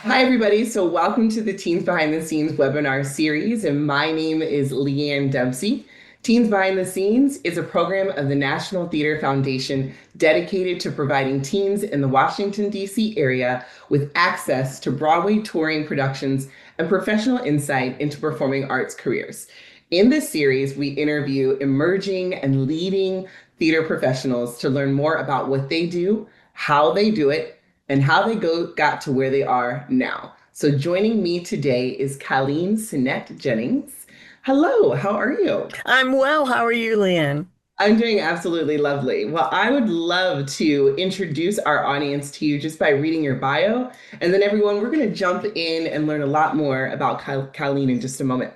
Hi, everybody. So, welcome to the Teens Behind the Scenes webinar series. And my name is Leanne Dempsey. Teens Behind the Scenes is a program of the National Theater Foundation dedicated to providing teens in the Washington, D.C. area with access to Broadway touring productions and professional insight into performing arts careers. In this series, we interview emerging and leading theater professionals to learn more about what they do, how they do it, and how they got to where they are now. So joining me today is Caleen Sinnette Jennings. Hello, how are you? I'm well. How are you, Leanne? I'm doing absolutely lovely. Well, I would love to introduce our audience to you just by reading your bio. And then everyone, we're going to jump in and learn a lot more about Caleen in just a moment.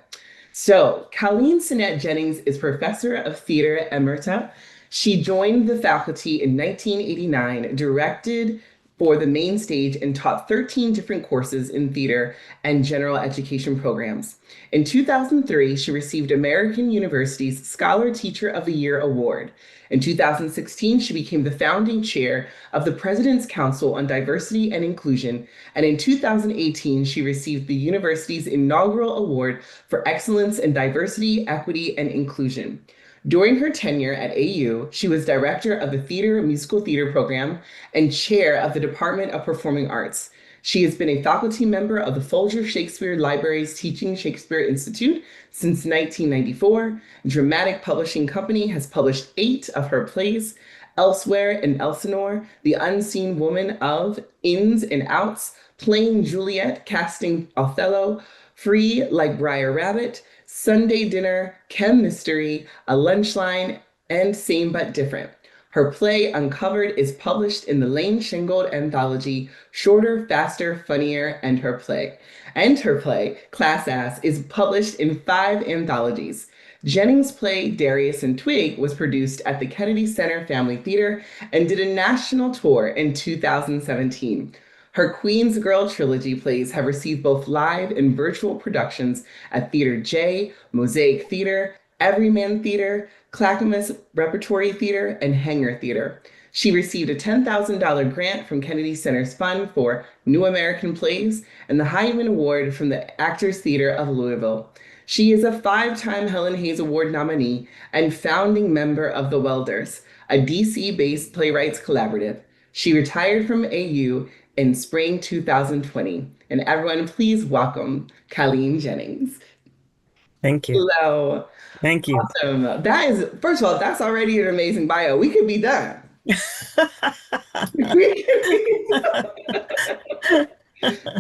So, Caleen Sinnette Jennings is professor of theater at emerita. She joined the faculty in 1989, directed for the main stage, and taught 13 different courses in theater and general education programs. In 2003, she received American University's Scholar Teacher of the Year Award. In 2016, she became the founding chair of the President's Council on Diversity and Inclusion, and in 2018, she received the university's inaugural award for excellence in diversity, equity, and inclusion. During her tenure at AU, she was director of the Musical Theater Program and chair of the Department of Performing Arts. She has been a faculty member of the Folger Shakespeare Library's Teaching Shakespeare Institute since 1994. Dramatic Publishing Company has published 8 of her plays: Elsewhere and Elsinore, The Unseen Woman of, Ins and Outs, Playing Juliet, Casting Othello, Free Like Briar Rabbit, Sunday Dinner, Chem Mystery, A Lunchline, and Same But Different. Her play Uncovered is published in the Lane Shingold anthology Shorter, Faster, Funnier, and her play. And her play, Class Ass, is published in 5 anthologies. Jennings' play Darius and Twig was produced at the Kennedy Center Family Theater and did a national tour in 2017. Her Queen's Girl Trilogy plays have received both live and virtual productions at Theater J, Mosaic Theater, Everyman Theater, Clackamas Repertory Theater, and Hanger Theater. She received a $10,000 grant from Kennedy Center's Fund for New American Plays and the Hyman Award from the Actors Theater of Louisville. She is a 5-time Helen Hayes Award nominee and founding member of the Welders, a DC-based playwrights collaborative. She retired from AU in spring 2020. And everyone, please welcome Caleen Jennings. Thank you. Hello. Thank you. Awesome. That is, first of all, that's already an amazing bio. We could be done. We could be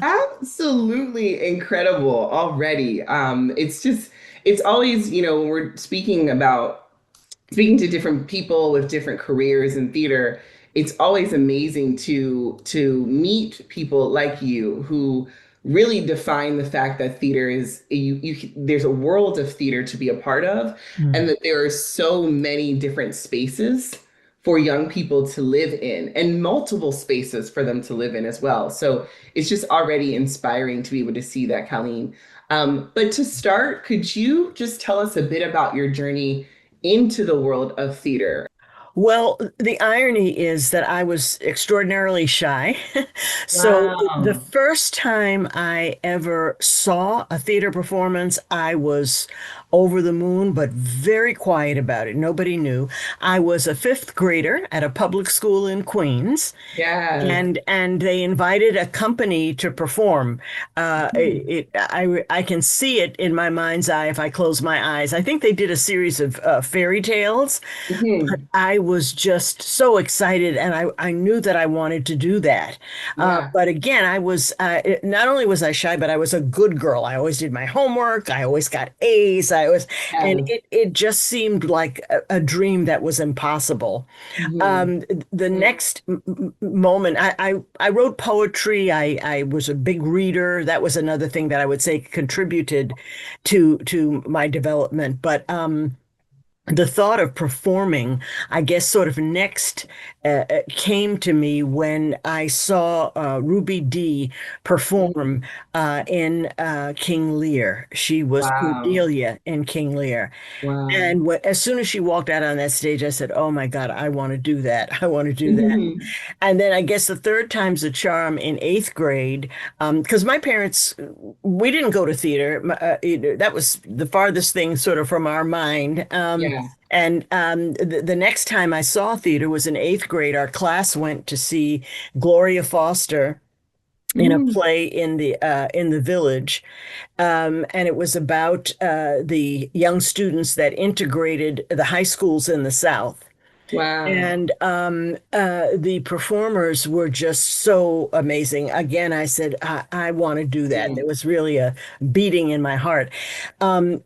absolutely incredible already. It's always, when we're speaking to different people with different careers in theater, it's always amazing to meet people like you who really define the fact that theater is there's a world of theater to be a part of, Mm. and that there are so many different spaces for young people to live in and multiple spaces for them to live in as well. So it's just already inspiring to be able to see that, Caleen. But to start, could you just tell us a bit about your journey into the world of theater? Well, the irony is that I was extraordinarily shy. So the Wow. first time I ever saw a theater performance, I was over the moon, but very quiet about it. Nobody knew. I was a fifth grader at a public school in Queens. Yes. And they invited a company to perform. I can see it in my mind's eye if I close my eyes. I think they did a series of fairy tales. Mhm. I was just so excited, and I knew that I wanted to do that. Yeah. But again, not only was I shy, but I was a good girl. I always did my homework. I always got A's. And Yes. it just seemed like a dream that was impossible. Mhm. The next moment, I wrote poetry. I was a big reader. That was another thing that I would say contributed to my development. But the thought of performing, I guess, sort of next came to me when I saw Ruby Dee Mm. perform in King Lear. She was Wow. Cordelia in King Lear. Wow. And as soon as she walked out on that stage, I said, "Oh my God, I want to do that. I want to do that." Mhm. And then I guess the third time's a charm in eighth grade, because my parents, we didn't go to theater. That was the farthest thing sort of from our mind. Yeah. And the next time I saw theater was in eighth grade. Our class went to see Gloria Foster in a Mm. play in the village, and it was about the young students that integrated the high schools in the South. Wow. And the performers were just so amazing. Again, I said, I want to do that. There Mm. was really a beating in my heart. Um,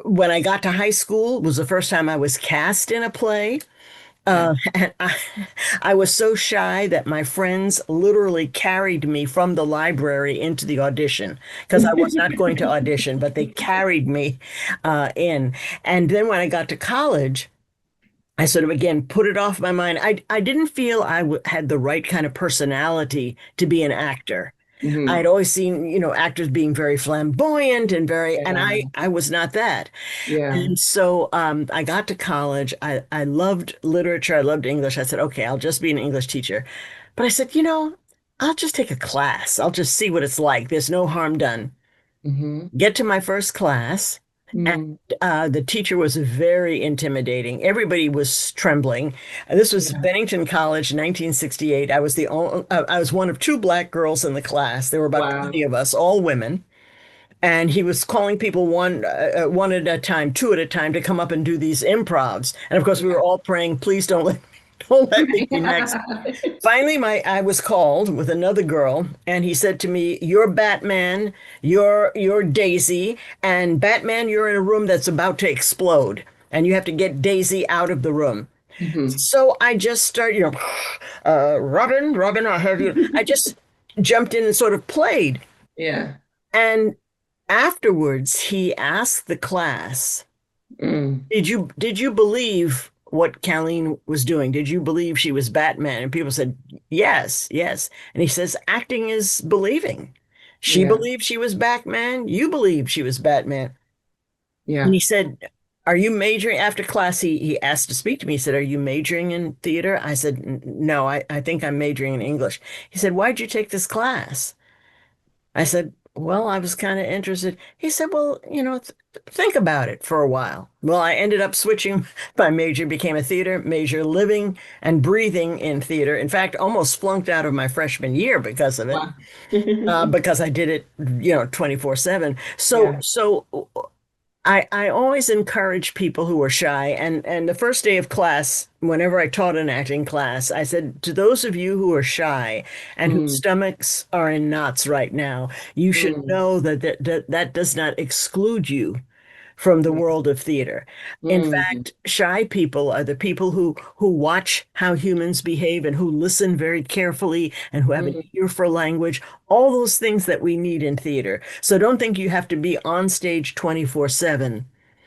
when I got to high school, was the first time I was cast in a play. Yeah. And I was so shy that my friends literally carried me from the library into the audition because I was not going to audition, but they carried me in. And then when I got to college, I sort of again put it off my mind. I didn't feel I had the right kind of personality to be an actor. I'd Hmm. always seen, actors being very flamboyant and and Yeah. I was not that. Yeah. And so I got to college. I loved literature. I loved English. I said, okay, I'll just be an English teacher. But I said, I'll just take a class. I'll just see what it's like. There's no harm done. Hmm. Get to my first class, and Mm. the teacher was very intimidating. Everybody was trembling. This was Yeah. Bennington College, 1968. I was one of two black girls in the class. There were about 20 Wow. of us, all women. And he was calling people one at a time, two at a time, to come up and do these improvs. And of course, we were all praying, please don't let me be next. Finally, I was called with another girl, and he said to me, "You're Batman, you're Daisy, and Batman, you're in a room that's about to explode, and you have to get Daisy out of the room." Hmm. So I just started, Robin, Robin, I have you. I just jumped in and sort of played. Yeah. And afterwards, he asked the class, Mm. did you believe what Caleen was doing? Did you believe she was Batman? And people said, yes, yes. And he says, acting is believing. She Yeah. believed she was Batman. You believed she was Batman. And he Yeah. said, are you majoring after class? He asked to speak to me. He said, are you majoring in theater? I said, No, I think I'm majoring in English. He said, why'd you take this class? I said, well, I was kind of interested. He said, well, think about it for a while. Well, I ended up switching my major, became a theater major, living and breathing in theater. In fact, almost flunked out of my freshman year because of it, Wow. because I did it, 24/7. So, Yeah. so I always encourage people who are shy. And the first day of class, whenever I taught an acting class, I said, to those of you who are shy and whose Mm. stomachs are in knots right now, you should Mm. know that does not exclude you from the world of theater. In Mm. fact, shy people are the people who watch how humans behave and who listen very carefully and who have an Mm. ear for language, all those things that we need in theater. So don't think you have to be on stage 24/7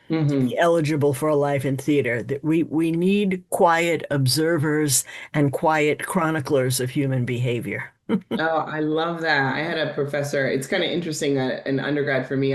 to be Hmm. eligible for a life in theater. That we need quiet observers and quiet chroniclers of human behavior. Oh, I love that. I had a professor. It's kind of interesting. An undergrad for me,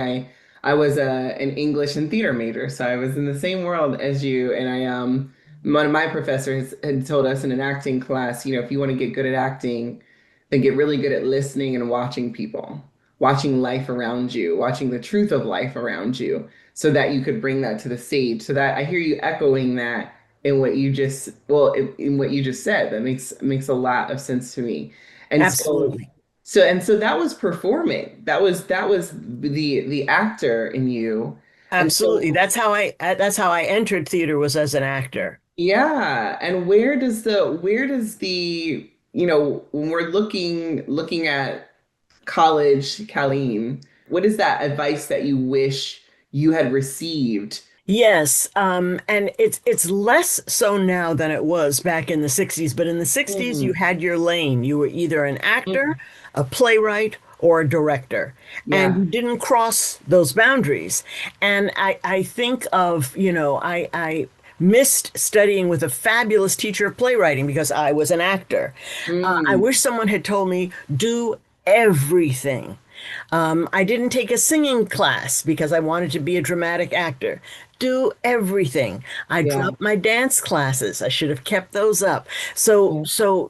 I was an English and theater major, so I was in the same world as you. And one of my professors had told us in an acting class, if you want to get good at acting, then get really good at listening and watching people, watching life around you, watching the truth of life around you, so that you could bring that to the stage. So that I hear you echoing that in what you just, well, in what you just said. That makes a lot of sense to me. And so, Absolutely. so that was performing. That was the actor in you. And Absolutely. so, That's how I entered theater, was as an actor. yeah. And where does the, when we're looking at college, Caleen, what is that advice that you wish you had received? Yes, and it's less so now than it was back in the 60s, but in the 60s you Mhm. had your lane. You were either an actor, Mhm. a playwright, or a director, and Yeah. you didn't cross those boundaries. And I think of, I missed studying with a fabulous teacher of playwriting because I was an actor. I Mm. wish someone had told me, do everything. I didn't take a singing class because I wanted to be a dramatic actor. Do everything. I Yeah. dropped my dance classes. I should have kept those up. So, Yeah. so,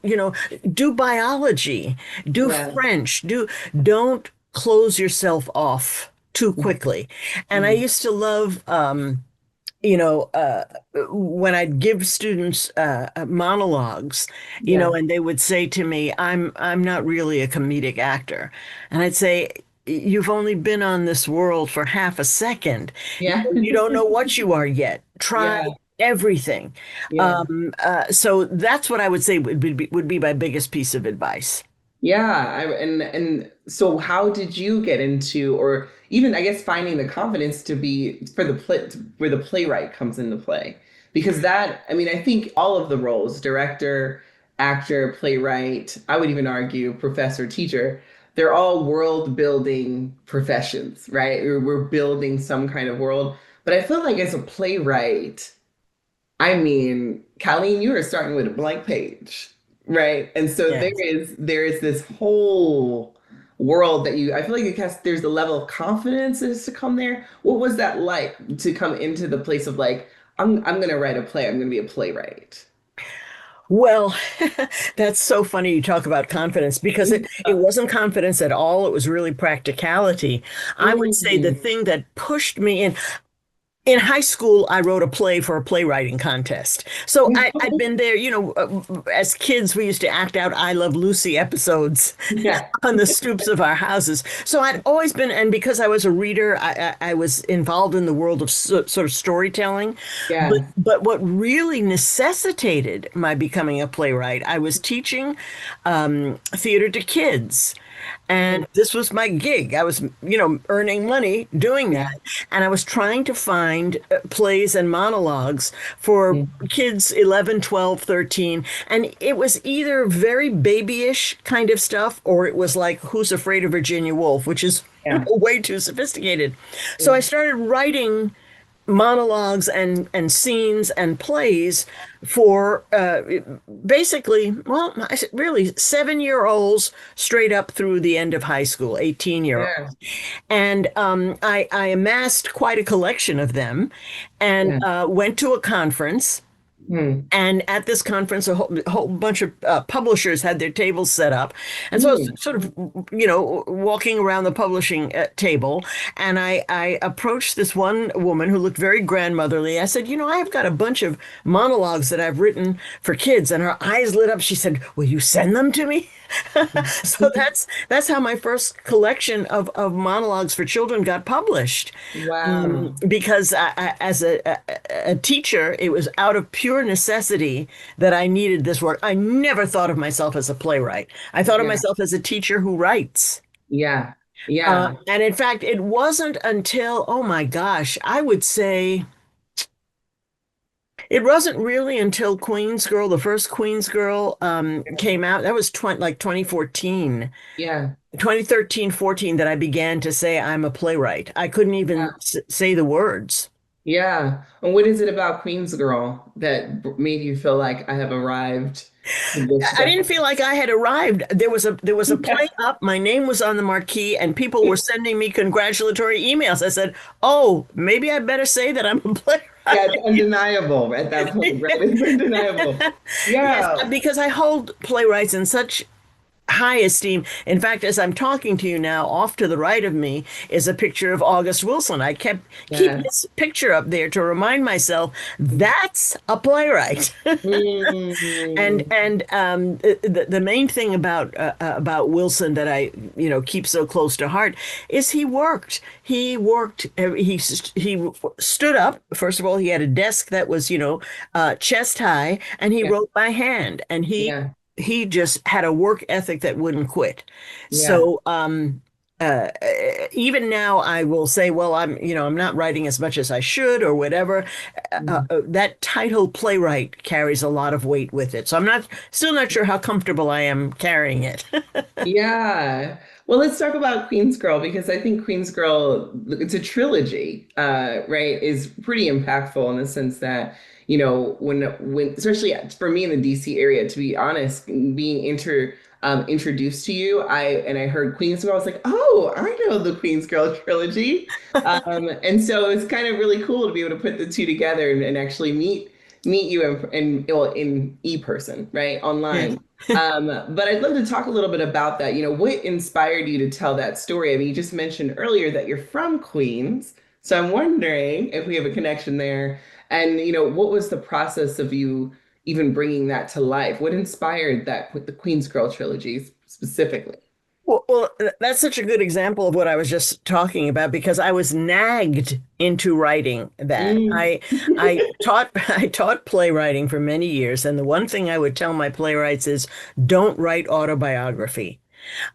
do biology, do Yeah. French, don't close yourself off too quickly. And I Mm. used to love, you know, uh, when I'd give students monologues, Yeah. and they would say to me, "I'm not really a comedic actor," and I'd say, "You've only been on this world for half a second. Yeah. You don't know what you are yet. Try Yeah. everything." Yeah. So that's what I would say would be my biggest piece of advice. Yeah, and so how did you get into, or even I guess finding the confidence to be for the play where the playwright comes into play? Because that, I mean, I think all of the roles, director, actor, playwright, I would even argue professor, teacher, they're all world building professions, right? We're building some kind of world. But I feel like as a playwright, I mean, Colleen, you are starting with a blank page, right? And so Yeah. there is this whole world that I feel like there's a level of confidence that is to come there. What was that like to come into the place of like, I'm gonna write a play, I'm gonna be a playwright. Well, that's so funny you talk about confidence because it wasn't confidence at all. It was really practicality. I would say the Mm. thing that pushed me in high school, I wrote a play for a playwriting contest. So I'd been there, as kids, we used to act out I Love Lucy episodes Yeah. on the stoops of our houses. So I'd always been, and because I was a reader, I was involved in the world of sort of storytelling. But Yeah. but what really necessitated my becoming a playwright, I was teaching theater to kids. Mm. And this was my gig. I was, earning money doing Yeah. that. And I was trying to find plays and monologues for Mm. kids 11, 12, 13. And it was either very babyish kind of stuff, or it was like Who's Afraid of Virginia Woolf, which is Yeah. way too sophisticated. So I Yeah. started writing monologues and scenes and plays for basically, well, really 7-year-olds straight up through the end of high school, 18-year-olds. Yeah. And I amassed quite a collection of them and Yeah. went to a conference. Mm. And at this conference, a whole bunch of publishers had their tables set up. And so I was Mm. sort of, walking around the publishing table. And I approached this one woman who looked very grandmotherly. I said, I've got a bunch of monologues that I've written for kids. And her eyes lit up. She said, will you send them to me? So that's how my first collection of monologues for children got published. Wow. Because as a teacher, it was out of pure necessity that I needed this work. I never thought of myself as a playwright. I thought of Yeah. myself as a teacher who writes. Yeah. Yeah. And in fact, it wasn't until, oh my gosh, I would say it wasn't really until Queen's Girl, the first Queen's Girl, came out. That was 2014. Yeah. 2013, 14 that I began to say I'm a playwright. I couldn't even Yeah. say the words. Yeah. And what is it about Queen's Girl that made you feel like I have arrived to this I step? didn't feel like I had arrived. There was a play up, my name was on the marquee, and people were sending me congratulatory emails. I said, "Oh, maybe I better say that I'm a Yeah, it's playwright." undeniable at that point, right? It's undeniable. Yes, Yeah. because I hold playwrights in such high esteem. In fact, as I'm talking to you now, off to the right of me is a picture of August Wilson. I kept keep Yeah. this picture up there to remind myself that's a playwright. And Mm. the main thing about Wilson that I keep so close to heart is he worked. He stood up. First of all, he had a desk that was chest high, and he Yeah. wrote by hand. And Yeah. he just had a work ethic that wouldn't quit. Yeah. So uh, even now, I will say, well, I'm not writing as much as I should or whatever. Mm. That title playwright carries a lot of weight with it. So I'm still not sure how comfortable I am carrying it. Yeah. Well, let's talk about Queen's Girl because I think Queen's Girl, it's a trilogy, right, is pretty impactful in the sense that, when especially for me in the DC area, to be honest, being introduced to you, I heard Queen's Girl, I was like, oh, I know the Queen's Girl trilogy. And so it's kind of really cool to be able to put the two together and actually meet you in e-person, right, Yes. online. But I'd love to talk a little bit about that. What inspired you to tell that story? I mean, you just mentioned earlier that you're from Queens. So I'm wondering if we have a connection there. And, what was the process of you even bringing that to life? What inspired that with the Queen's Girl trilogy specifically? Well, that's such a good example of what I was just talking about because I was nagged into writing that. Mm. I taught playwriting for many years, and the one thing I would tell my playwrights is don't write autobiography.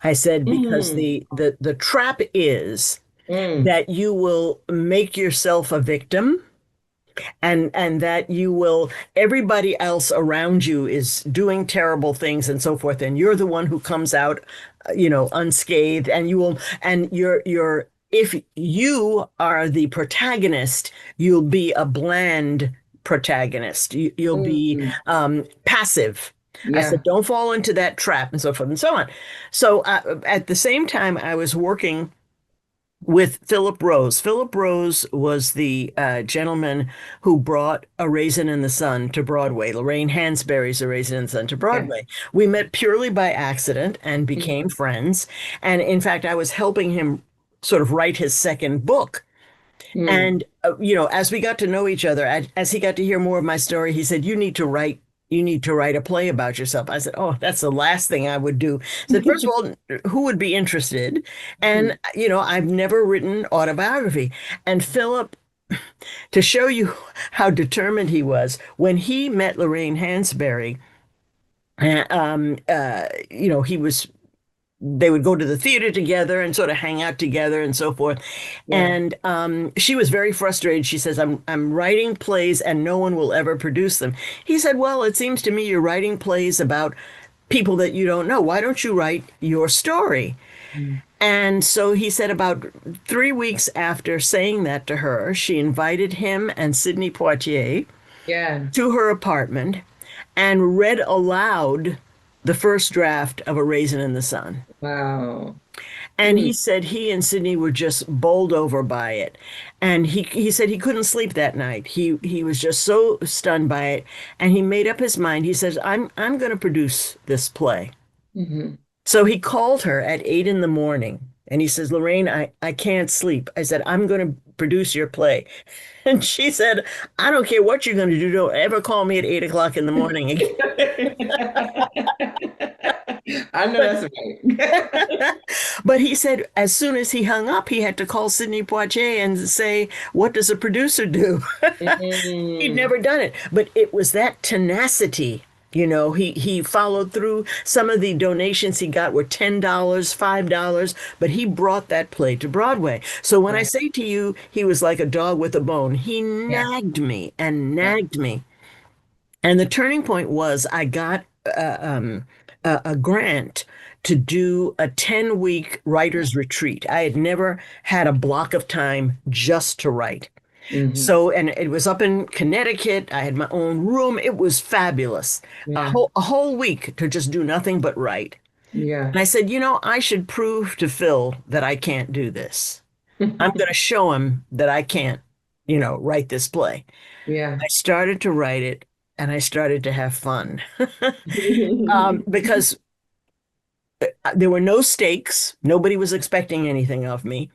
I said because Mm. the trap is Mm. that you will make yourself a victim and that you will everybody else around you is doing terrible things and so forth and you're the one who comes out unscathed and you will and you're if you are the protagonist you'll be a bland protagonist you'll be Mm. passive. I said Yeah. don't fall into that trap and so forth and so on. So at the same time I was working with Philip Rose. Philip Rose was the gentleman who brought A Raisin in the Sun to Broadway, Lorraine Hansberry's A Raisin in the Sun to Yeah. Broadway. We met purely by accident and became Mm. friends. And in fact, I was helping him sort of write his second book. Mm. And, as we got to know each other, as he got to hear more of my story, he said, you need to write a play about yourself. I said, oh, that's the last thing I would do. I said, first of all, who would be interested? And, I've never written autobiography. And Philip, to show you how determined he was, when he met Lorraine Hansberry, he was they would go to the theater together and sort of hang out together and so forth. Yeah. And she was very frustrated. She says, I'm writing plays and no one will ever produce them. He said, well, it seems to me you're writing plays about people that you don't know. Why don't you write your story? Mm. And so he said about 3 weeks after saying that to her, she invited him and Sidney Poitier Yeah. to her apartment and read aloud the first draft of A Raisin in the Sun. Wow. And he Mm. said he and Sydney were just bowled over by it. And he said he couldn't sleep that night. He was just so stunned by it. And he made up his mind. He says, I'm going to produce this play. Mhm. So he called her at 8 in the morning and he says, Lorraine, I can't sleep. I said, I'm going to produce your play. And she said, I don't care what you're going to do. Don't ever call me at 8 o'clock in the morning again. I know But that's right. But he said as soon as he hung up, he had to call Sidney Poitier and say, what does a producer do? He'd Mm. never done it. But it was that tenacity. He followed through. Some of the donations he got were $10, $5, but he brought that play to Broadway. So when I Yeah. say to you, he was like a dog with a bone, he Yeah. nagged me and Yeah. nagged me. And the turning point was I got a grant to do a 10-week writer's retreat. I had never had a block of time just to write. Hmm. So, and it was up in Connecticut. I had my own room. It was fabulous. A Yeah. whole, a whole week to just do nothing but write. Yeah. And I said, I should prove to Phil that I can't do this. I'm going to show him that I can't, write this play. Yeah. I started to write it and I started to have fun because there were no stakes. Nobody was expecting anything of me.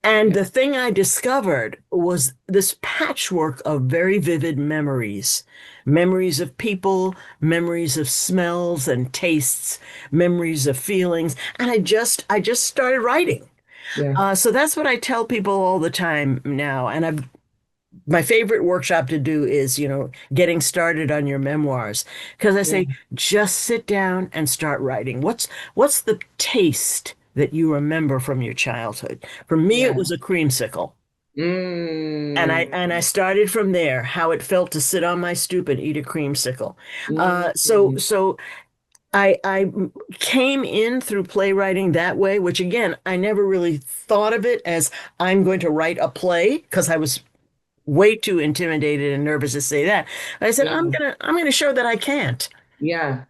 And Yeah. the thing I discovered was this patchwork of very vivid memories, memories of people, memories of smells and tastes, memories of feelings. And I just started writing. Yeah. So that's what I tell people all the time now. And my favorite workshop to do is, getting started on your memoirs. Because I say, Yeah. just sit down and start writing. What's the taste that you remember from your childhood? For me, it Yeah. was a creamsicle. And I Mm. started from there, how it felt to sit on my stoop and eat a creamsicle. Uh, so Mm. so I came in through playwriting that way, which again, I never really thought of it as I'm going to write a play because I was way too intimidated and nervous to say that. But I said, Yeah. I'm gonna show that I can't. Yeah.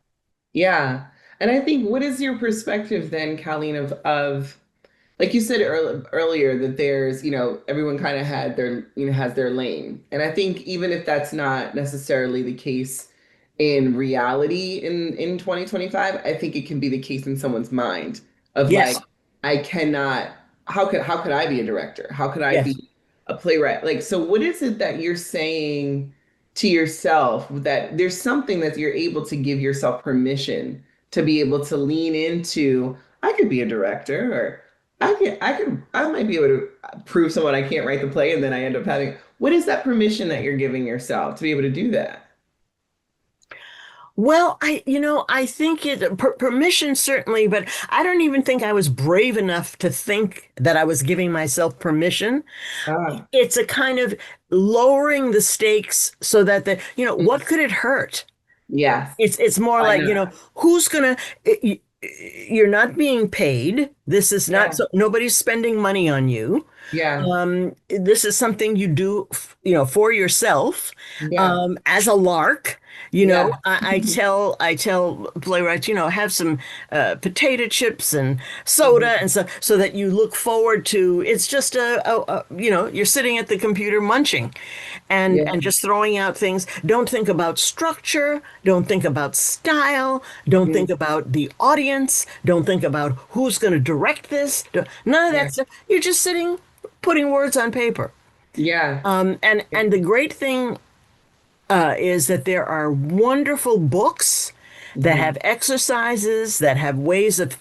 Yeah. And I think, what is your perspective then, Colleen, of like you said earlier, that there's, everyone kind of had their, has their lane. And I think even if that's not necessarily the case in reality in 2025, I think it can be the case in someone's mind of like, Yes, I cannot, how could I be a director? How could I yes. be a playwright? Like, so what is it that you're saying to yourself that there's something that you're able to give yourself permission to be able to lean into? I could be a director, or I might be able to prove someone I can't write the play, and then I end up having. What is that permission that you're giving yourself to be able to do that? Well, I think permission certainly, but I don't even think I was brave enough to think that I was giving myself permission. Ah, It's a kind of lowering the stakes so that what mm, could it hurt? yes. It's more Why like, not? who's gonna, you're not being paid. This is not, Yeah. so nobody's spending money on you. Yeah. This is something you do, for yourself, Yeah. as a lark. Yeah. I tell playwrights, have some potato chips and soda and stuff, so that you look forward to. It's just you're sitting at the computer munching, and Yeah. just throwing out things. Don't think about structure. Don't think about style. Don't Mm, think about the audience. Don't think about who's going to direct this. None of yeah. that stuff. You're just sitting putting words on paper. Yeah. And the great thing is that there are wonderful books that Mhm. have exercises that have ways of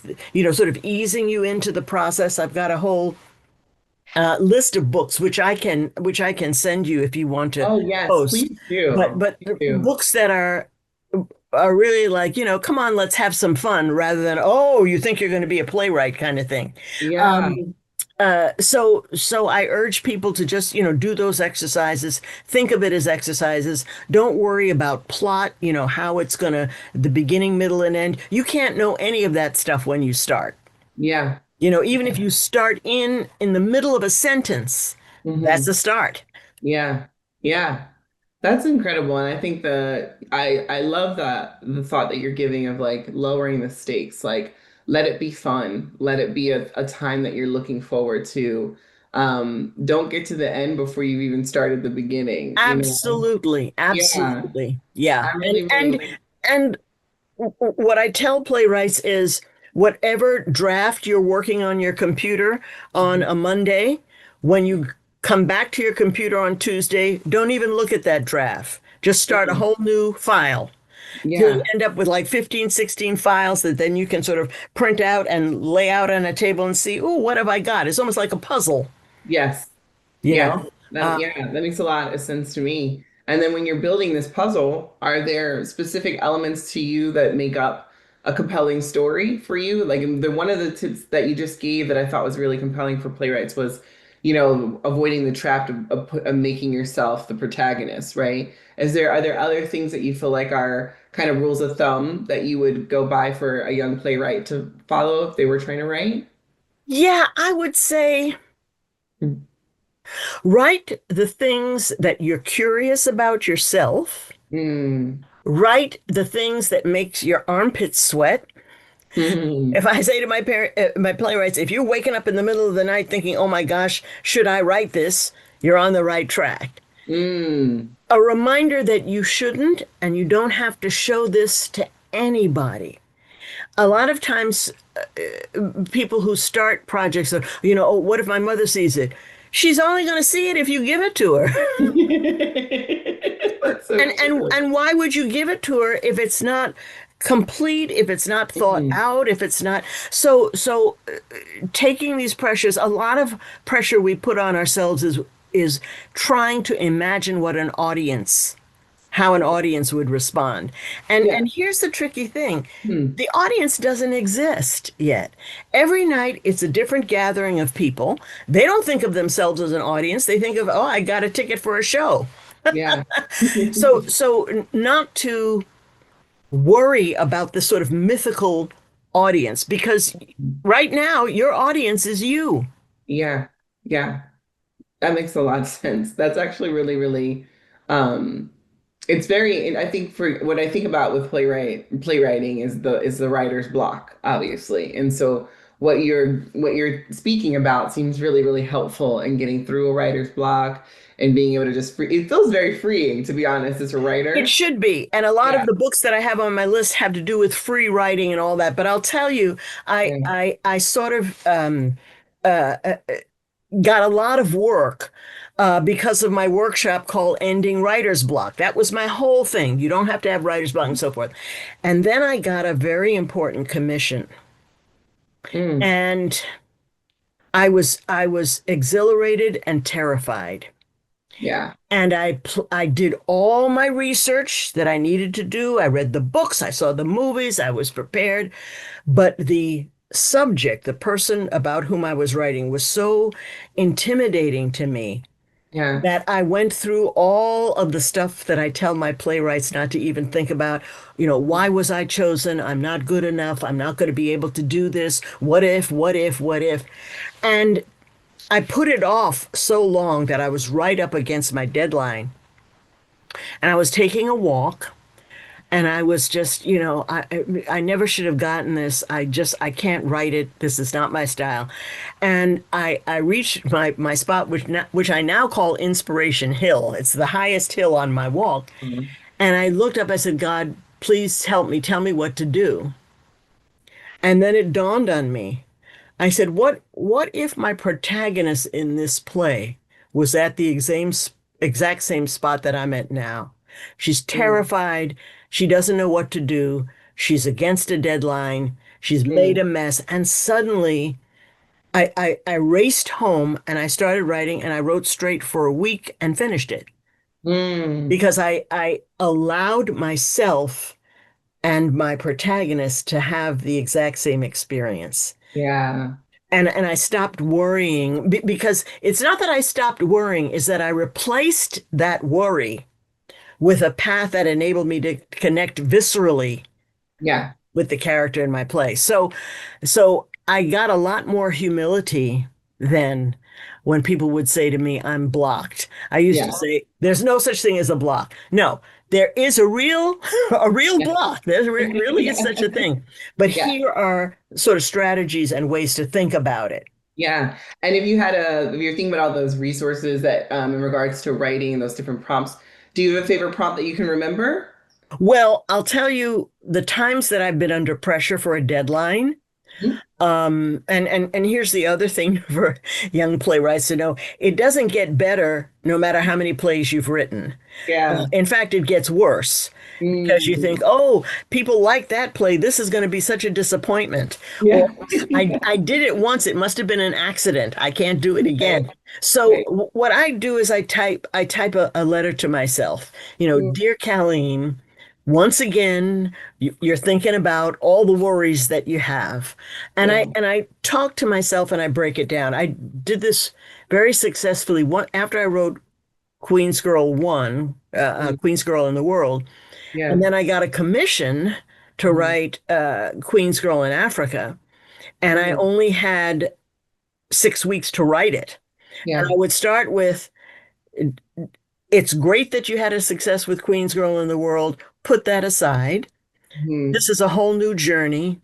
sort of easing you into the process. I've got a whole list of books which I can send you if you want to Oh, yes, post. please But do. but Please do. books that are really like, come on, let's have some fun rather than, oh, you think you're going to be a playwright kind of thing. Yeah. Um, so I urge people to just, do those exercises. Think of it as exercises. Don't worry about plot, how it's gonna, the beginning, middle, and end. You can't know any of that stuff when you start. Yeah. Even if you start in the middle of a sentence, that's Hmm. a start. Yeah. Yeah. That's incredible. And I think I love that the thought that you're giving of like lowering the stakes, like let it be fun, let it be a time that you're looking forward to. Don't get to the end before you've even started the beginning, you know? Absolutely, Yeah. absolutely. Yeah. I'm And really, and really and what I tell playwrights is whatever draft you're working on your computer on a Monday, when you come back to your computer on Tuesday, don't even look at that draft. Just start a Mhm. whole new file till you Yeah. end up with like 15, 16 files that then you can sort of print out and lay out on a table and see, oh, what have I got? It's almost like a puzzle, Yes. you Yes. know? That, Uh, yeah, that makes a lot of sense to me. And then when you're building this puzzle, are there specific elements to you that make up a compelling story for you? Like the one of the tips that you just gave that I thought was really compelling for playwrights was, avoiding the trap of making yourself the protagonist, right? Are there other things that you feel like are kind of rules of thumb that you would go by for a young playwright to follow if they were trying to write? yeah, I would say write the things that you're curious about yourself. Mm. Write the things that makes your armpits sweat. If I say to my playwrights, if you're waking up in the middle of the night thinking, "Oh my gosh, should I write this?" You're on the right track. Mm. A reminder that you shouldn't, and you don't have to show this to anybody. A lot of times, people who start projects are, oh, what if my mother sees it? She's only going to see it if you give it to her. That's so true. And why would you give it to her if it's not complete, if it's not thought Mhm. out, if it's not so taking these pressures, a lot of pressure we put on ourselves is trying to imagine what an audience how an audience would respond. Yeah. And here's the tricky thing. Hmm. The audience doesn't exist yet. Every night it's a different gathering of people. They don't think of themselves as an audience. They think of, oh, I got a ticket for a show. Yeah. So not to worry about this sort of mythical audience because right now your audience is you. Yeah. Yeah. That makes a lot of sense. That's actually really, really, um, it's very, and I think for what I think about with playwriting is the writer's block, obviously. And so what you're speaking about seems really, really helpful in getting through a writer's block and being able to just free, it feels very freeing, to be honest, as a It writer. should be. And a lot of Yeah. the books that I have on my list have to do with free writing and all that. But I'll tell you, Yeah. I sort of uh, uh, got a lot of work because of my workshop called Ending Writer's Block. That was my whole thing. You don't have to have writer's block and so forth. And then I got a very important commission. Mm. And I was exhilarated and terrified. Yeah. And I did all my research that I needed to do. I read the books, I saw the movies, I was prepared. But the subject, the person about whom I was writing, was so intimidating to me Yeah. that I went through all of the stuff that I tell my playwrights not to even think about. You know, why was I chosen? I'm not good enough. I'm not going to be able to do this. What if, what if, what if? And I put it off so long that I was right up against my deadline. And I was taking a walk and I was just, I never should have gotten this. I can't write it. This is not my style. And I reached my spot, which I now call Inspiration Hill. It's the highest hill on my walk. Mhm. And I looked up, I said, God, please help me, tell me what to do. And then it dawned on me. I said, what if my protagonist in this play was at the exact same spot that I'm at now? She's Mm. terrified. She doesn't know what to do. She's against a deadline. She's made Mm. a mess. And suddenly I raced home and I started writing and I wrote straight for a week and finished it Mm. because I allowed myself and my protagonist to have the exact same experience. Yeah. And I stopped worrying because it's not that I stopped worrying, is that I replaced that worry with a path that enabled me to connect viscerally Yeah. with the character in my play. So I got a lot more humility than when people would say to me, I'm blocked. I used to Yeah. say, there's no such thing as a block. No, there is a real a real Yeah. block. There really is such a Yeah. thing. But Yeah. here are sort of strategies and ways to think about it. Yeah. And if you're thinking about all those resources that in regards to writing and those different prompts, do you have a favorite prompt that you can remember? Well, I'll tell you the times that I've been under pressure for a deadline. Mhm. And here's the other thing for young playwrights to know. It doesn't get better no matter how many plays you've written. Yeah. In fact, it gets worse because you think, Mm. oh, people like that play. This is going to be such a disappointment. Or Yeah. I did it once. It must have been an accident. I can't do it Right. again. So Right. what I do is I type a letter to myself. Mm. Dear Caleen, once again, you're thinking about all the worries that you have. And I Yeah. and I talk to myself and I break it down. I did this very successfully after I wrote Queen's Girl 1, Mm. Queen's Girl in the World. And Yeah. then I got a commission to Mhm. write Queen's Girl in Africa. And I Mm. only had 6 weeks to write it. And Yeah. I would start with, it's great that you had a success with Queen's Girl in the World. Put that aside. This Mhm. is a whole new journey.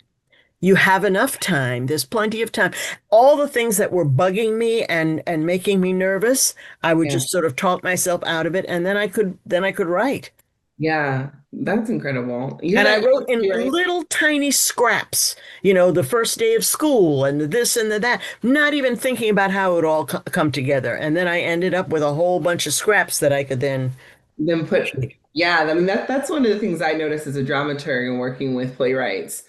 You have enough time. There's plenty of time. All the things that were bugging me and making me nervous, I would Yeah. just sort of talk myself out of it, and then I could write. Yeah. That's incredible. And I wrote in You're right. little tiny scraps, the first day of school and the this and the that, not even thinking about how it would all come together. And then I ended up with a whole bunch of scraps that I could then. Then yeah, I mean that's one of the things I notice as a dramaturg and working with playwrights,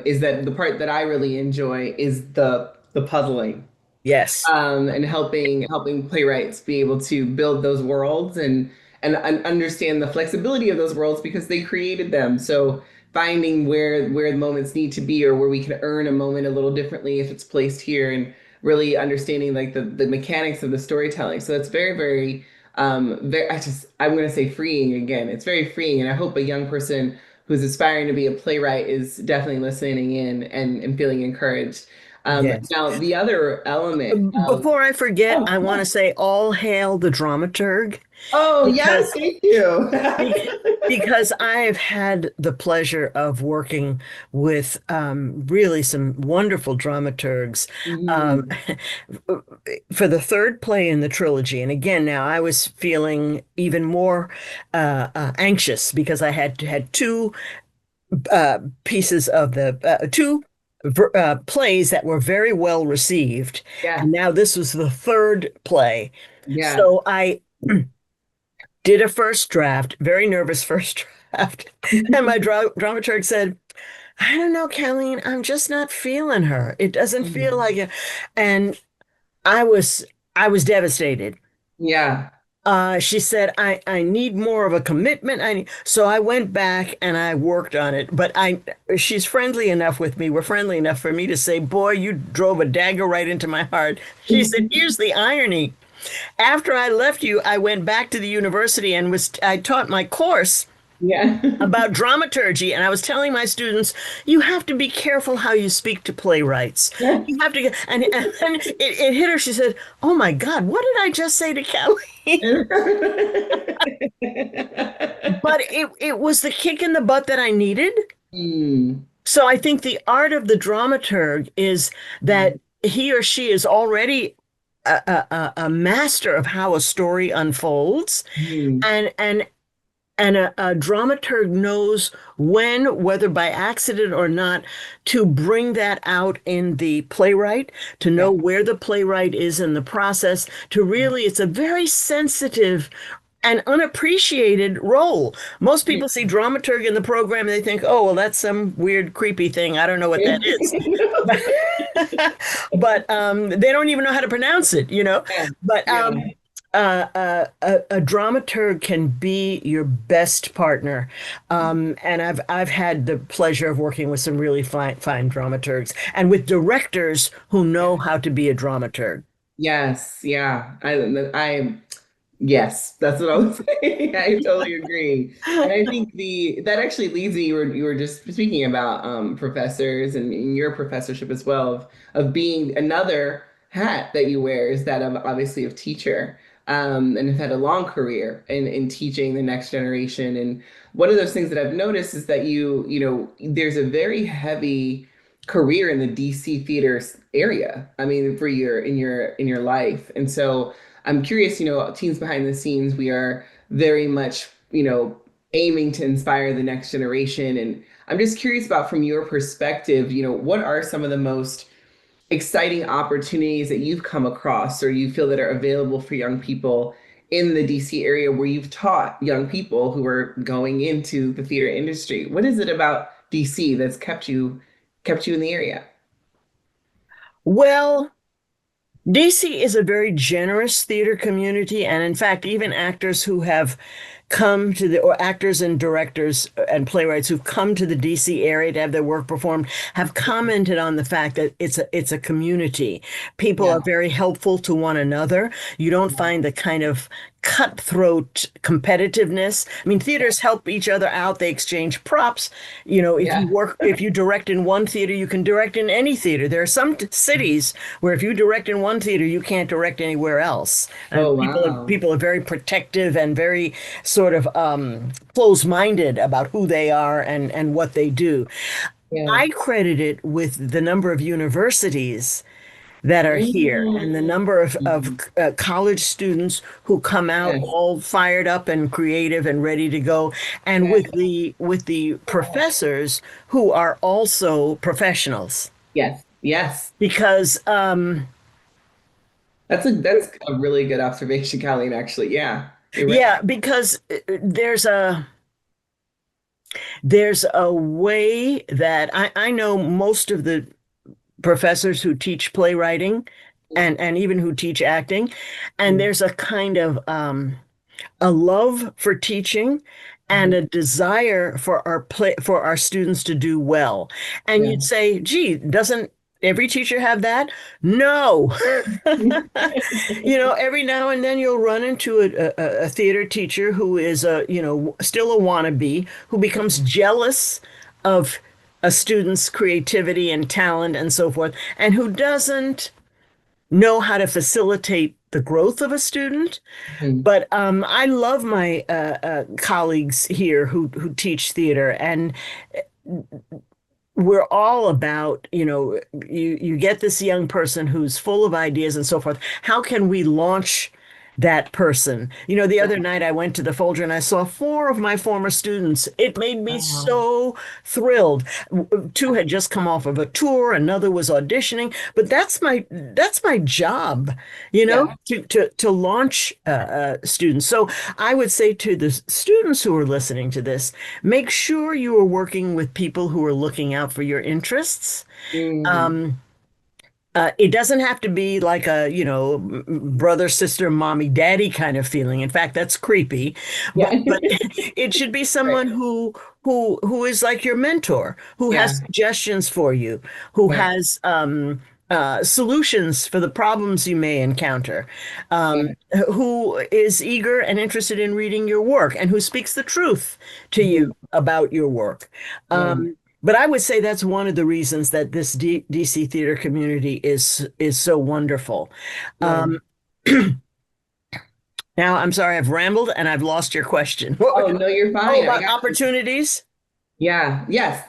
is that the part that I really enjoy is the puzzling, Yes. and helping playwrights be able to build those worlds and understand the flexibility of those worlds because they created them. So finding where the moments need to be or where we can earn a moment a little differently if it's placed here and really understanding like the mechanics of the storytelling. So that's very, very I'm going to say freeing again. It's very freeing and I hope a young person who's aspiring to be a playwright is definitely listening in and feeling encouraged. Yes. Now, the other element of, Before I forget, oh, I want to say all hail the dramaturg oh yes, because thank you. Bec- because I've had the pleasure of working with really some wonderful dramaturgs um, Mhm. for the third play in the trilogy. And again, now I was feeling even more anxious because I had two pieces of the two plays that were very well received, and Yes, now this was the third play. yes. So I did a first draft, very nervous first draft. And my dramaturg said, I don't know, Caleen, I'm just not feeling her. It doesn't feel Mhm. like it. And I was I was devastated. Yeah. She said, I need more of a commitment. So I went back and I worked on it. But she's friendly enough with me. We're friendly enough for me to say, boy, you drove a dagger right into my heart. She said, here's the irony. After I left you, I went back to the university and I taught my course Yeah. about dramaturgy, and I was telling my students, you have to be careful how you speak to playwrights. You have to, and it hit her. She said, "Oh my God, what did I just say to Kelly?" But it was the kick in the butt that I needed. Mm. So I think the art of the dramaturg is that he or she is already a master of how a story unfolds, Mm. and a dramaturg knows when, whether by accident or not, to bring that out in the playwright, to know Yeah. where the playwright is in the process, to really, it's a very sensitive and unappreciated role. Most Yeah. people see dramaturg in the program and they think, oh, well, that's some weird, creepy thing. I don't know what that is. But, but they don't even know how to pronounce it, you know? Yeah. But Yeah. a dramaturg can be your best partner, and I've had the pleasure of working with some really fine dramaturgs and with directors who know how to be a dramaturg. Yes. Yeah. Yes, that's what I was saying. I totally agree. And I think that actually leads me, you were just speaking about professors and your professorship as well of being another hat that you wear is that of obviously of teacher. And have had a long career in teaching the next generation. And one of those things that I've noticed is that there's a very heavy career in the DC theater area. I mean, for your life. And so I'm curious, teens behind the scenes, we are very much, aiming to inspire the next generation. And I'm just curious about from your perspective, what are some of the most exciting opportunities that you've come across or you feel that are available for young people in the DC area where you've taught young people who are going into the theater industry? What is it about DC that's kept you in the area? Well, DC is a very generous theater community, and in fact, even actors who have come to or actors and directors and playwrights who've come to the DC area to have their work performed have commented on the fact that it's a community. People Yeah. are very helpful to one another. You don't find the kind of cutthroat competitiveness. I mean, theaters help each other out. They exchange props. Yeah. If you direct in one theater, you can direct in any theater. There are some cities where if you direct in one theater, you can't direct anywhere else. And Oh, people are, wow. people are very protective and very sort of close-minded about who they are and what they do. Yeah. I credit it with the number of universities that are here and the Mm. number of college students who come out Yes. all fired up and creative and ready to go, and Yeah. with the professors who are also professionals Yes. Yes. because That's a really good observation, Colleen, actually. Yeah. You're right. yeah, because there's a way that I know most of the professors who teach playwriting and even who teach acting, and Mhm. there's a kind of a love for teaching and Mhm. a desire for our students to do well. And Yeah. you'd say, gee, doesn't every teacher have that? No. Every now and then you'll run into a theater teacher who is still a wannabe, who becomes jealous of a student's creativity and talent and so forth, and who doesn't know how to facilitate the growth of a student. Mhm. But I love my colleagues here who teach theater, and we're all about, you get this young person who's full of ideas and so forth. How can we launch that person? The other night I went to the folder and I saw four of my former students. It made me Wow. so thrilled. Two had just come off of a tour, another was auditioning, but that's my job, Yeah. to launch students. So I would say to the students who are listening to this, make sure you are working with people who are looking out for your interests. Mm. Um, it doesn't have to be like a, brother, sister, mommy, daddy kind of feeling. In fact, that's creepy. Yeah. But it should be Right. someone who is like your mentor, who has Yeah. suggestions for you, who Yeah. has solutions for the problems you may encounter, Yeah. who is eager and interested in reading your work, and who speaks the truth to Mhm. you about your work. Yeah. But I would say that's one of the reasons that this DC theater community is so wonderful. Yeah. Um, Now, I'm sorry, I've rambled and I've lost your question. Oh, no, you're Oh, fine. I about got you. opportunities? Yeah. Yes.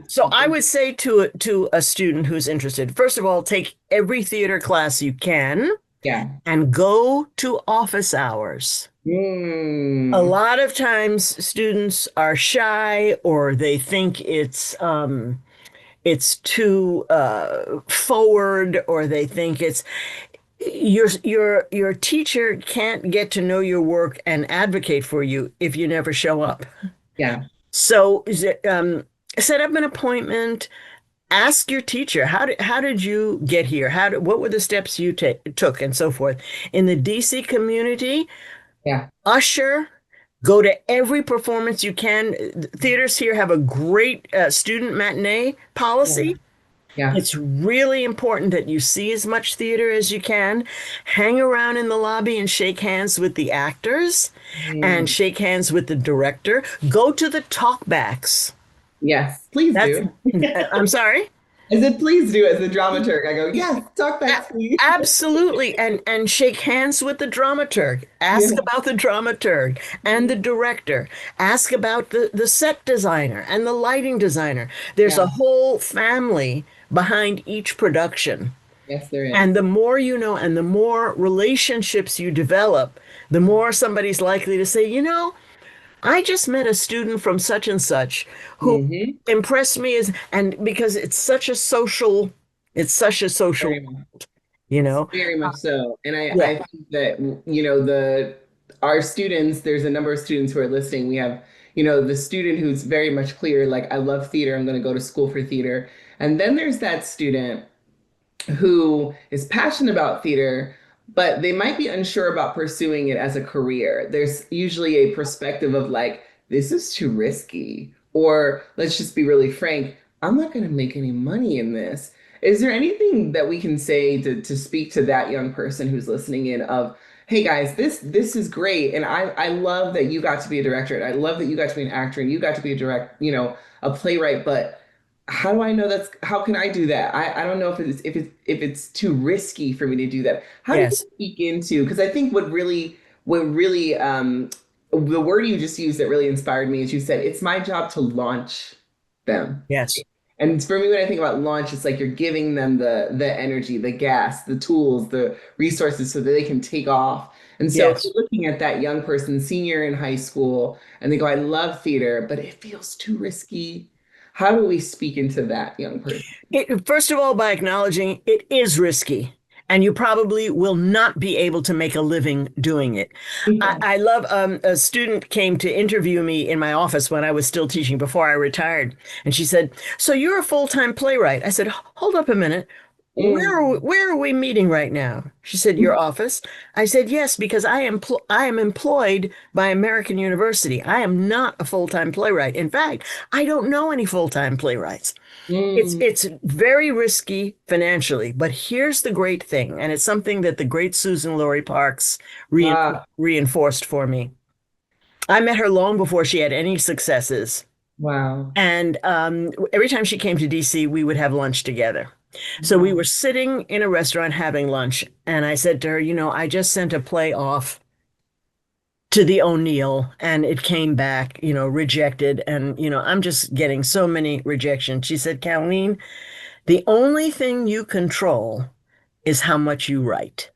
So I would say to a student who's interested, first of all, take every theater class you can Yeah. and go to office hours. A Mm. lot of times students are shy, or they think it's too forward, or they think it's your teacher can't get to know your work and advocate for you if you never show up. Yeah. So set up an appointment. Ask your teacher, how did you get here? What were the steps you took, and so forth. In the DC community, Yeah. usher, go to every performance you can. Theaters here have a great student matinee Yeah. policy. Yeah. It's really important that you see as much theater as you can. Hang around in the lobby and shake hands with the actors and Mm. shake hands with the director. Go to the talkbacks. Yes. Please That's, do. I'm sorry. I said, please do as a dramaturg. I go, yes, talk back, please. Absolutely. And shake hands with the dramaturg. Ask Yeah. about the dramaturg and the director. Ask about the set designer and the lighting designer. There's a Yeah. whole family behind each production. Yes, there is. And the more you know and the more relationships you develop, the more somebody's likely to say, I just met a student from such and such who Hmm. impressed me and because it's such a social, Very much. you know. Very much so. And Yeah. I think that, our students, there's a number of students who are listening. We have, the student who's very much clear, like, I love theater. I'm going to go to school for theater. And then there's that student who is passionate about theater, but they might be unsure about pursuing it as a career. There's usually a perspective of like, this is too risky. Or let's just be really frank, I'm not going to make any money in this. Is there anything that we can say to speak to that young person who's listening in of, hey guys, this is great. And I love that you got to be a director. And I love that you got to be an actor and you got to be a playwright, but how can I do that? I don't know if it's too risky for me to do that. How do you Yes. speak into, because I think what really the word you just used that really inspired me is you said it's my job to launch them. Yes. And for me, when I think about launch, it's like you're giving them the energy, the gas, the tools, the resources so that they can take off. And so if Yes. you're looking at that young person, senior in high school, and they go, I love theater, but it feels too risky. How do we speak into that young person? First of all, by acknowledging it is risky, and you probably will not be able to make a living doing it. I, Yeah. I love a student came to interview me in my office when I was still teaching before I retired. And she said, so you're a full-time playwright? I said, hold up a minute. Mm, where are we meeting right now? She said, your office. I said, yes, because I am employed by American University. I am not a full-time playwright. In fact, I don't know any full-time playwrights. mm. It's very risky financially, but here's the great thing, and it's something that the great Susan Laurie Parks Ah, reinforced for me. I met her long before she had any successes. wow. And every time she came to DC, we would have lunch together. So we were Wow. sitting in a restaurant having lunch, and I said to her, I just sent a play off to the O'Neill, and it came back, rejected. And, I'm just getting so many rejections. She said, Caleen, the only thing you control is how much you write.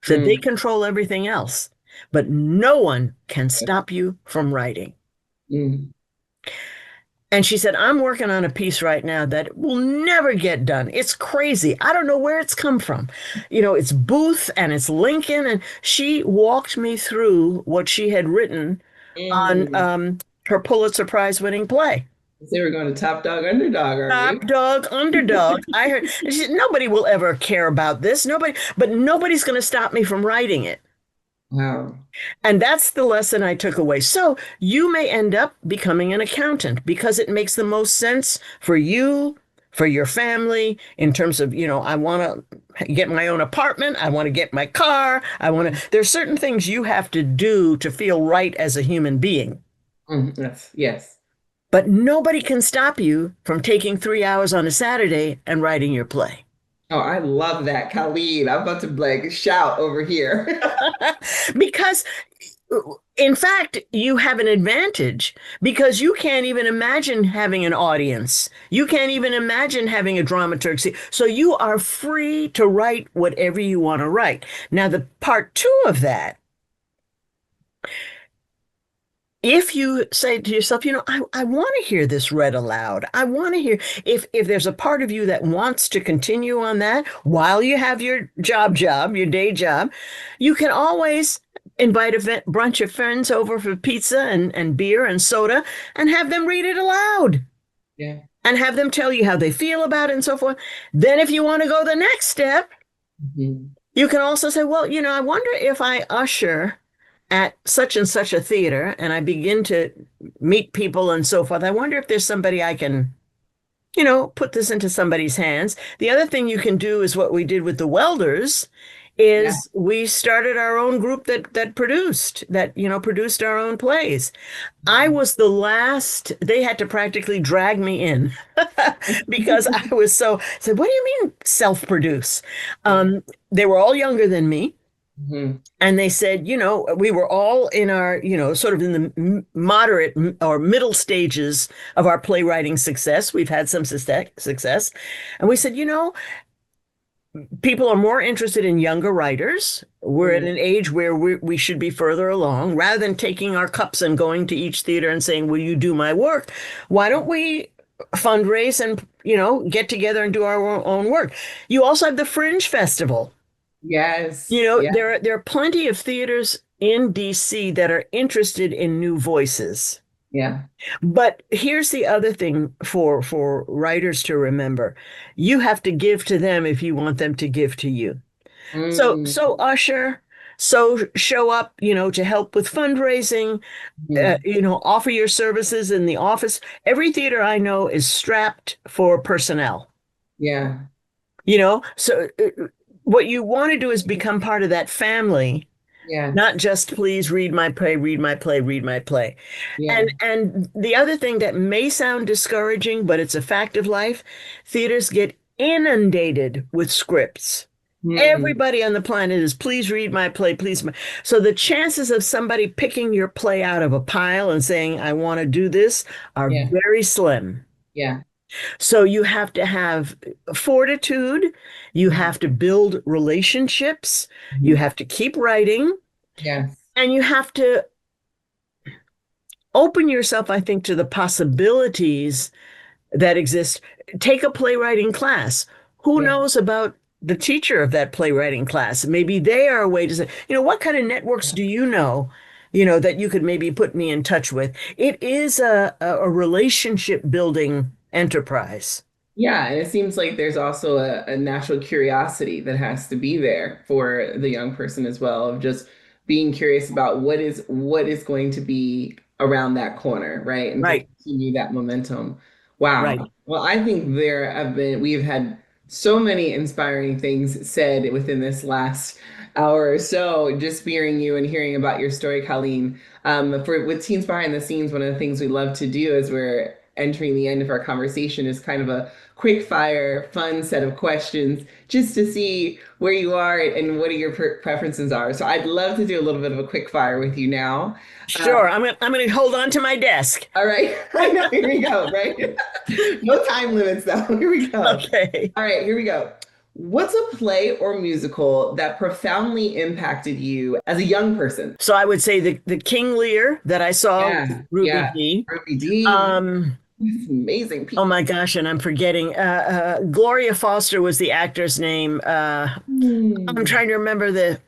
So they Mm, control everything else, but no one can stop you from writing. mm, And she said, I'm working on a piece right now that will never get done. It's crazy. I don't know where it's come from. It's Booth and it's Lincoln. And she walked me through what she had written on mm. her Pulitzer Prize winning play. They were going to top dog underdog, are Top we? dog, underdog. I heard, and she said, nobody will ever care about this. Nobody, but nobody's going to stop me from writing it. Wow. And that's the lesson I took away. So you may end up becoming an accountant because it makes the most sense for you, for your family, in terms of, I want to get my own apartment. I want to get my car. There's certain things you have to do to feel right as a human being. Yes, yes. But nobody can stop you from taking 3 hours on a Saturday and writing your play. Oh, I love that, Khalid. I'm about to like shout over here. Because in fact, you have an advantage because you can't even imagine having an audience. You can't even imagine having a dramaturg. So you are free to write whatever you want to write. Now, the part two of that, if you say to yourself, I want to hear this read aloud. I want to hear if there's a part of you that wants to continue on that while you have your your day job, you can always invite a bunch of friends over for pizza and beer and soda and have them read it aloud Yeah. and have them tell you how they feel about it and so forth. Then if you want to go the next step, Mhm. you can also say, well, I wonder if I usher at such and such a theater and I begin to meet people and so forth. I wonder if there's somebody I can, put this into somebody's hands. The other thing you can do is what we did with the Welders Yeah. is we started our own group produced our own plays. I Mhm. was the last, they had to practically drag me in because I was so said, what do you mean self-produce? Yeah. They were all younger than me. Mhm. And they said, we were all in our, sort of in the moderate or middle stages of our playwriting success. We've had some success. And we said, people are more interested in younger writers. We're at Mm. an age where we should be further along. Rather than taking our cups and going to each theater and saying, will you do my work? Why don't we fundraise and, get together and do our own work? You also have the Fringe Festival. Yes. Yeah. There are plenty of theaters in DC that are interested in new voices. Yeah. But here's the other thing for writers to remember. You have to give to them if you want them to give to you. Mm. So usher, so show up, to help with fundraising, Mhm. offer your services in the office. Every theater I know is strapped for personnel. Yeah. So what you want to do is become part of that family, not Yes. just please read my play, read my play, read my play. Yeah. And the other thing that may sound discouraging, but it's a fact of life, theaters get inundated with scripts. Mm. Everybody on the planet is please read my play, please. So the chances of somebody picking your play out of a pile and saying, I want to do this are Yeah. very slim. Yeah. So you have to have fortitude, you Mhm. have to build relationships, you Mhm. have to keep writing, Yes. and you have to open yourself, I think, to the possibilities that exist. Take a playwriting class. Who Yeah. knows about the teacher of that playwriting class? Maybe they are a way to say, what kind of networks do you know? That you could maybe put me in touch with. It is a relationship building enterprise. Yeah, and it seems like there's also a natural curiosity that has to be there for the young person as well, of just being curious about what is going to be around that corner, right? And to Right, continue that momentum. Wow. right. Well, I think we've had so many inspiring things said within this last hour or so, just hearing you and hearing about your story, Colleen. For with Teens Behind the Scenes, one of the things we love to do as we're entering the end of our conversation is kind of a quick fire, fun set of questions just to see where you are and what your preferences are. So I'd love to do a little bit of a quick fire with you now. Uh, Sure, I'm gonna hold on to my desk. all right. I know. Here we go. Right. No time limits though. Here we go. Okay. All right. Here we go. What's a play or musical that profoundly impacted you as a young person? So I would say the King Lear that I saw with Yeah. Ruby Yeah. Dee. Ruby Dee. Um, Amazing oh people. my gosh, and I'm forgetting. Gloria Foster was the actor's name. I'm Hmm. trying to remember the.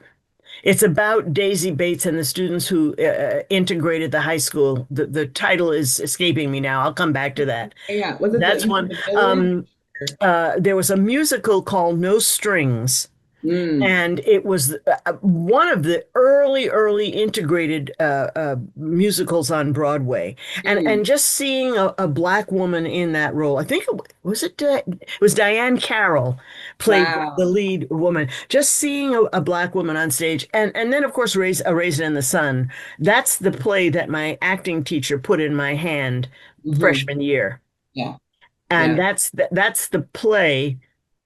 It's about Daisy Bates and the students who integrated the high school. The title is escaping me now. I'll come back to that. Yeah. Was it That's you said one. the village? There was a musical called No Strings, Mm. and it was one of the early integrated musicals on Broadway, and Mm. just seeing a black woman in that role. I think it was Diane Carroll played the Wow. lead woman. Just seeing a black woman on stage, and then of course A Raisin in the Sun. That's the play that my acting teacher put in my hand Hmm. freshman year, Yeah. and Yeah. that's the play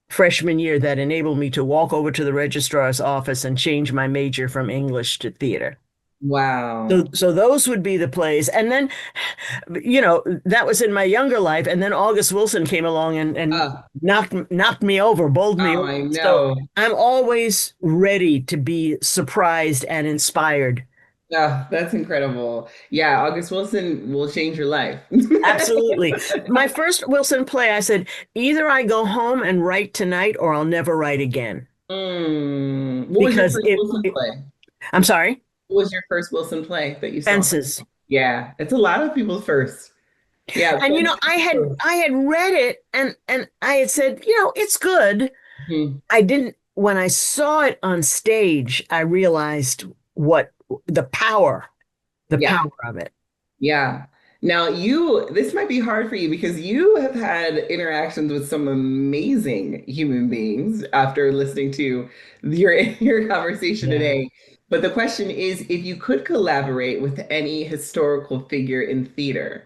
freshman year that enabled me to walk over to the registrar's office and change my major from English to theater. So, Wow. so those would be the plays. And then, that was in my younger life. And then August Wilson came along and Oh, knocked me over, bowled me oh, over. I So know. I'm always ready to be surprised and inspired. Oh, that's incredible. Yeah, August Wilson will change your life. Absolutely. My first Wilson play, I said, either I go home and write tonight or I'll never write again. What was your Because first Wilson play? I'm sorry, What was your first Wilson play that you saw? fences. Yeah, it's a lot of people's first. Yeah, And first. I had read it and I had said, it's good. Mhm. I didn't when I saw it on stage, I realized what the power, the Yeah. power of it. Yeah. Now this might be hard for you because you have had interactions with some amazing human beings after listening to your conversation Yeah. today. But the question is, if you could collaborate with any historical figure in theater,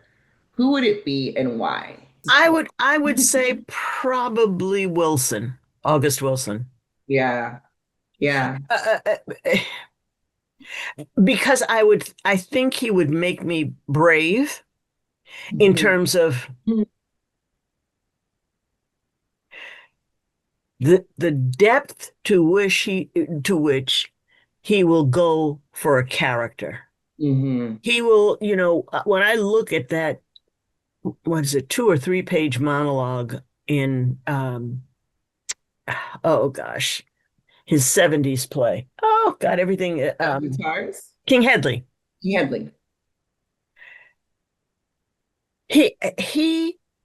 who would it be and why? I would say probably Wilson, August Wilson. Yeah. Yeah. Uh, uh, uh, because I think he would make me brave in Mhm. terms of the depth to which he will go for a character. Mhm. He will, when I look at that, what is it, 2 or 3 page monologue in, oh gosh, his 70s play. Oh God, everything. Guitars? King Hedley. Headley. He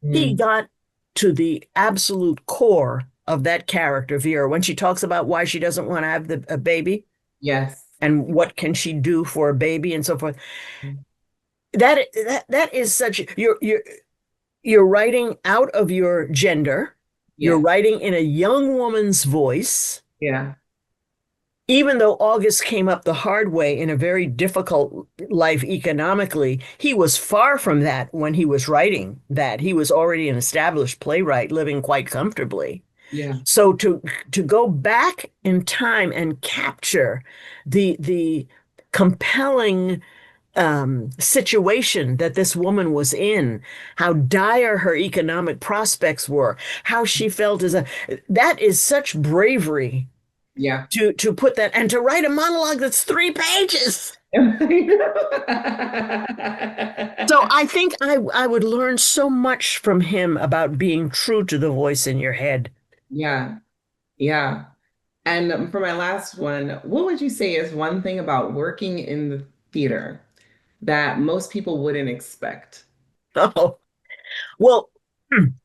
Mm. got to the absolute core of that character, Vera, when she talks about why she doesn't want to have a baby Yes. and what can she do for a baby and so forth. That is such you're writing out of your gender. You're Yes. writing in a young woman's voice. Yeah. Even though August came up the hard way in a very difficult life economically, he was far from that when he was writing that. He was already an established playwright living quite comfortably. Yeah. So to go back in time and capture the compelling situation that this woman was in, how dire her economic prospects were, how she felt as a that is such bravery Yeah. to put that and to write a monologue that's 3 pages. So I think I would learn so much from him about being true to the voice in your head. Yeah, yeah. And for my last one, what would you say is one thing about working in the theater that most people wouldn't expect? Oh, well,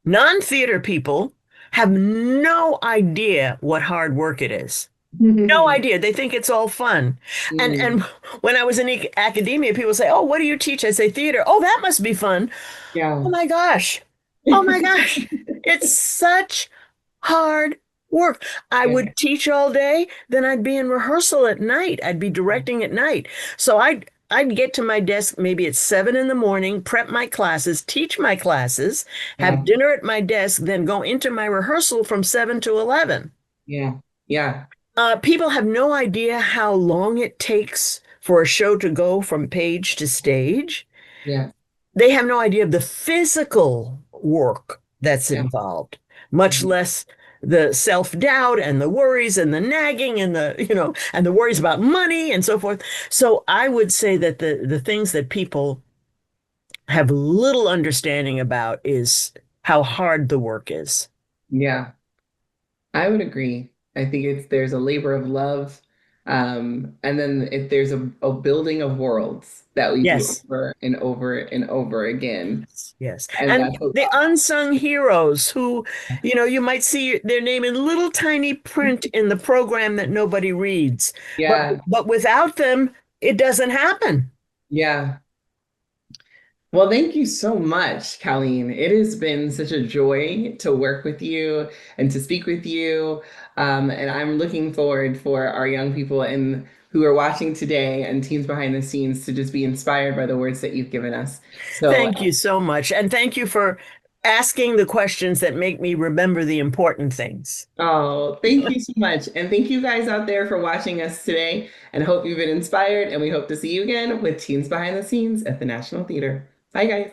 Non-theater people have no idea what hard work it is. No idea. They think it's all fun. And Mm, when I was in academia, people say, "Oh, what do you teach?" I say theater. Oh, that must be fun. Oh yeah. my gosh. Oh my gosh. It's such hard work. I Yeah. would teach all day, then I'd be in rehearsal at night. I'd be directing at night. So I'd get to my desk maybe at 7 in the morning, prep my classes, teach my classes, have Yeah. dinner at my desk, then go into my rehearsal from 7 to 11. Yeah. Yeah. People have no idea how long it takes for a show to go from page to stage. Yeah. They have no idea of the physical work that's Yeah. involved, much Mhm. less the self-doubt and the worries and the nagging and and the worries about money and so forth. So I would say that the things that people have little understanding about is how hard the work is. Yeah. I would agree. I think there's a labor of love. And then if there's a building of worlds that we do Yes. over and over and over again. Yes. And And that's a the lot. unsung heroes who, you might see their name in little tiny print in the program that nobody reads. But Yeah. but without them, it doesn't happen. Yeah. Well, thank you so much, Colleen. It has been such a joy to work with you and to speak with you. And I'm looking forward for our young people and who are watching today and teens behind the scenes to just be inspired by the words that you've given us. So, Thank you so much. And thank you for asking the questions that make me remember the important things. oh, thank you so much. And thank you guys out there for watching us today and hope you've been inspired. And we hope to see you again with Teens Behind the Scenes at the National Theater. Bye, guys.